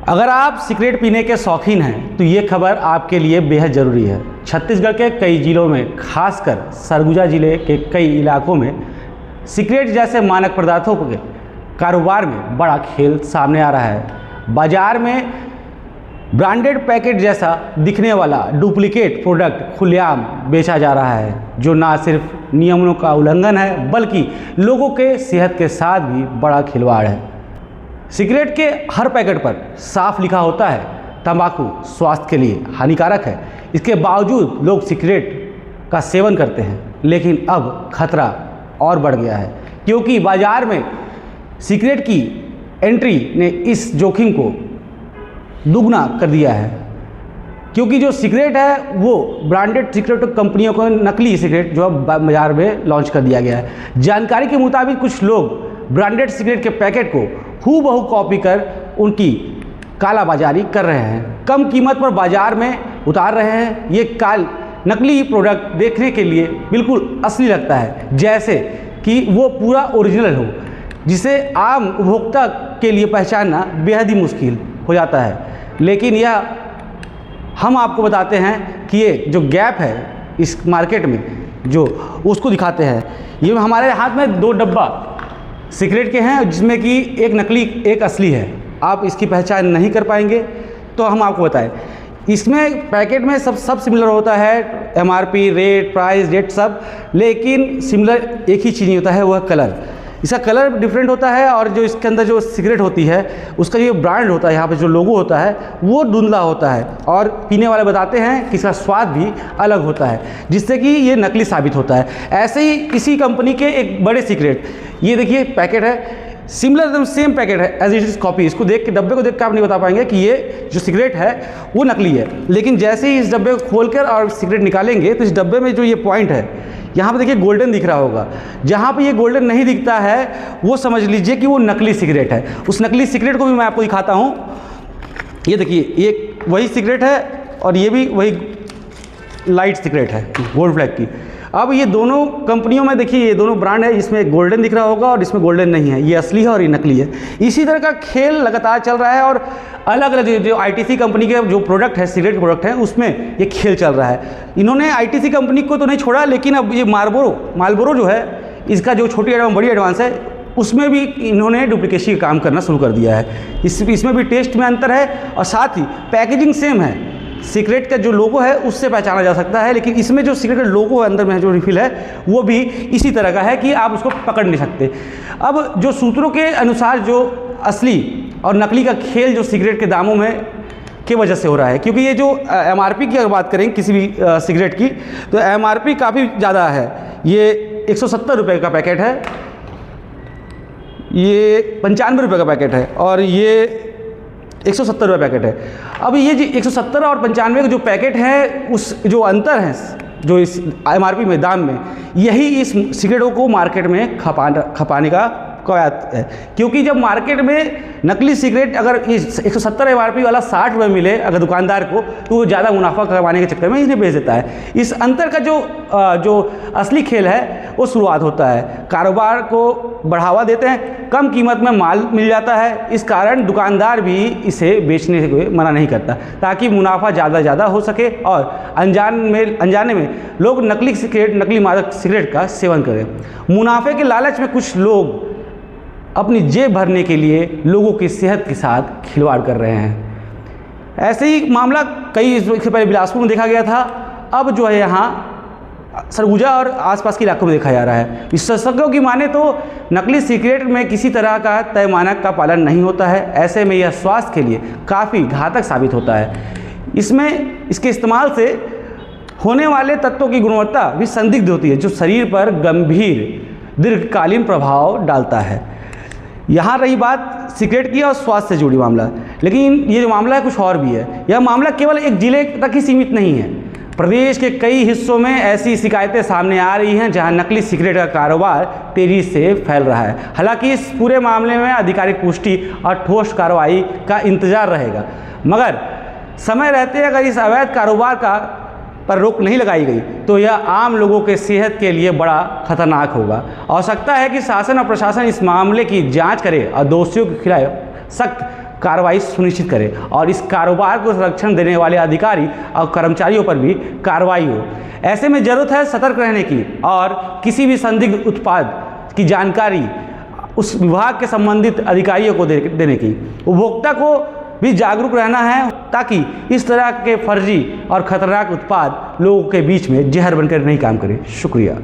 अगर आप सिगरेट पीने के शौकीन हैं तो ये खबर आपके लिए बेहद ज़रूरी है। छत्तीसगढ़ के कई ज़िलों में, खासकर सरगुजा ज़िले के कई इलाकों में सिगरेट जैसे मादक पदार्थों के कारोबार में बड़ा खेल सामने आ रहा है। बाज़ार में ब्रांडेड पैकेट जैसा दिखने वाला डुप्लीकेट प्रोडक्ट खुलेआम बेचा जा रहा है, जो ना सिर्फ नियमों का उल्लंघन है बल्कि लोगों के सेहत के साथ भी बड़ा खिलवाड़ है। सिगरेट के हर पैकेट पर साफ लिखा होता है तंबाकू स्वास्थ्य के लिए हानिकारक है। इसके बावजूद लोग सिगरेट का सेवन करते हैं, लेकिन अब खतरा और बढ़ गया है क्योंकि बाज़ार में सिगरेट की एंट्री ने इस जोखिम को दुगना कर दिया है। क्योंकि जो सिगरेट है वो ब्रांडेड सिगरेट कंपनियों को नकली सिगरेट जो बाज़ार में लॉन्च कर दिया गया है। जानकारी के मुताबिक कुछ लोग ब्रांडेड सिगरेट के पैकेट को हूबहू कॉपी कर उनकी कालाबाजारी कर रहे हैं, कम कीमत पर बाज़ार में उतार रहे हैं। ये नकली प्रोडक्ट देखने के लिए बिल्कुल असली लगता है, जैसे कि वो पूरा ओरिजिनल हो, जिसे आम उपभोक्ता के लिए पहचानना बेहद ही मुश्किल हो जाता है। लेकिन यह हम आपको बताते हैं कि ये जो गैप है इस मार्केट में जो उसको दिखाते हैं। ये हमारे हाथ में 2 डब्बा सिगरेट के हैं, जिसमें कि एक नकली एक असली है। आप इसकी पहचान नहीं कर पाएंगे। तो हम आपको बताएं, इसमें पैकेट में सब सिमिलर होता है, एमआरपी, रेट, प्राइस, डेट सब, लेकिन सिमिलर एक ही चीज़ नहीं होता है, वह कलर। इसका कलर डिफरेंट होता है और जो इसके अंदर जो सिगरेट होती है उसका जो ब्रांड होता है, यहाँ पे जो लोगो होता है वो धुंधला होता है और पीने वाले बताते हैं कि इसका स्वाद भी अलग होता है, जिससे कि ये नकली साबित होता है। ऐसे ही इसी कंपनी के एक बड़े सिगरेट, ये देखिए पैकेट है, सिमिलर एकदम सेम पैकेट है एज इट इज़ कॉपी। इसको देख के, डब्बे को देख के आप नहीं बता पाएंगे कि ये जो सिगरेट है वो नकली है। लेकिन जैसे ही इस डब्बे को खोलकर और सिगरेट निकालेंगे तो इस डब्बे में जो ये पॉइंट है, यहाँ पे देखिए गोल्डन दिख रहा होगा। जहाँ पे ये गोल्डन नहीं दिखता है वो समझ लीजिए कि वो नकली सिगरेट है। उस नकली सिगरेट को भी मैं आपको दिखाता हूँ। ये देखिए, ये वही सिगरेट है और ये भी वही लाइट सिगरेट है गोल्ड फ्लैग की। अब ये दोनों कंपनियों में देखिए, ये दोनों ब्रांड है, इसमें गोल्डन दिख रहा होगा और इसमें गोल्डन नहीं है। ये असली है और ये नकली है। इसी तरह का खेल लगातार चल रहा है और अलग अलग जो आईटीसी कंपनी के जो प्रोडक्ट है, सिगरेट प्रोडक्ट है, उसमें ये खेल चल रहा है। इन्होंने आईटीसी कंपनी को तो नहीं छोड़ा, लेकिन अब ये मालबोरो जो है, इसका जो छोटी एडवांस बड़ी एडवांस है, उसमें भी इन्होंने डुप्लीकेसी का काम करना शुरू कर दिया है। इसमें भी टेस्ट में अंतर है और साथ ही पैकेजिंग सेम है। सिगरेट का जो लोगो है उससे पहचाना जा सकता है, लेकिन इसमें जो सिगरेट का लोगो है अंदर में जो रिफिल है वो भी इसी तरह का है कि आप उसको पकड़ नहीं सकते। अब जो सूत्रों के अनुसार जो असली और नकली का खेल जो सिगरेट के दामों में की वजह से हो रहा है, क्योंकि ये जो एमआरपी की अगर बात करें किसी भी सिगरेट की, तो एमआरपी काफ़ी ज़्यादा है। ये 170 रुपये का पैकेट है, ये 95 रुपये का पैकेट है और ये 170 रुपये पैकेट है। अब ये जो 170 और 95 का जो पैकेट है, उस जो अंतर है जो इस एमआरपी में दाम में, यही इस सिगरेटों को मार्केट में खपाने का कवायद है। क्योंकि जब मार्केट में नकली सिगरेट अगर इस 170 एमआरपी वाला 60 रुपये मिले अगर दुकानदार को, तो वो ज़्यादा मुनाफा कमाने के चक्कर में इन्हें बेच देता है। इस अंतर का जो असली खेल है वो शुरुआत होता है। कारोबार को बढ़ावा देते हैं, कम कीमत में माल मिल जाता है, इस कारण दुकानदार भी इसे बेचने से मना नहीं करता ताकि मुनाफा ज़्यादा हो सके और अनजाने में लोग नकली मादक सिगरेट का सेवन करें। मुनाफे के लालच में कुछ लोग अपनी जेब भरने के लिए लोगों की सेहत के साथ खिलवाड़ कर रहे हैं। ऐसे ही मामला कई इससे पहले बिलासपुर में देखा गया था। अब जो है यहाँ सरगुजा और आसपास के इलाकों में देखा जा रहा है। विशेषज्ञों की माने तो नकली सिगरेट में किसी तरह का तय मानक का पालन नहीं होता है। ऐसे में यह स्वास्थ्य के लिए काफ़ी घातक साबित होता है। इसके इस्तेमाल से होने वाले तत्वों की गुणवत्ता भी संदिग्ध होती है, जो शरीर पर गंभीर दीर्घकालीन प्रभाव डालता है। यहाँ रही बात सिगरेट की और स्वास्थ्य से जुड़ी मामला, लेकिन ये जो मामला है कुछ और भी है। यह मामला केवल एक जिले तक ही सीमित नहीं है। प्रदेश के कई हिस्सों में ऐसी शिकायतें सामने आ रही हैं जहां नकली सिगरेट का कारोबार तेज़ी से फैल रहा है। हालांकि इस पूरे मामले में आधिकारिक पुष्टि और ठोस कार्रवाई का इंतजार रहेगा, मगर समय रहते अगर इस अवैध कारोबार पर रोक नहीं लगाई गई तो यह आम लोगों के सेहत के लिए बड़ा खतरनाक होगा। आवश्यकता है कि शासन और प्रशासन इस मामले की जांच करे और दोषियों के खिलाफ सख्त कार्रवाई सुनिश्चित करे और इस कारोबार को संरक्षण देने वाले अधिकारी और कर्मचारियों पर भी कार्रवाई हो। ऐसे में ज़रूरत है सतर्क रहने की और किसी भी संदिग्ध उत्पाद की जानकारी उस विभाग के संबंधित अधिकारियों को देने की। उपभोक्ता को भी जागरूक रहना है ताकि इस तरह के फर्जी और खतरनाक उत्पाद लोगों के बीच में जहर बनकर नहीं काम करे। शुक्रिया।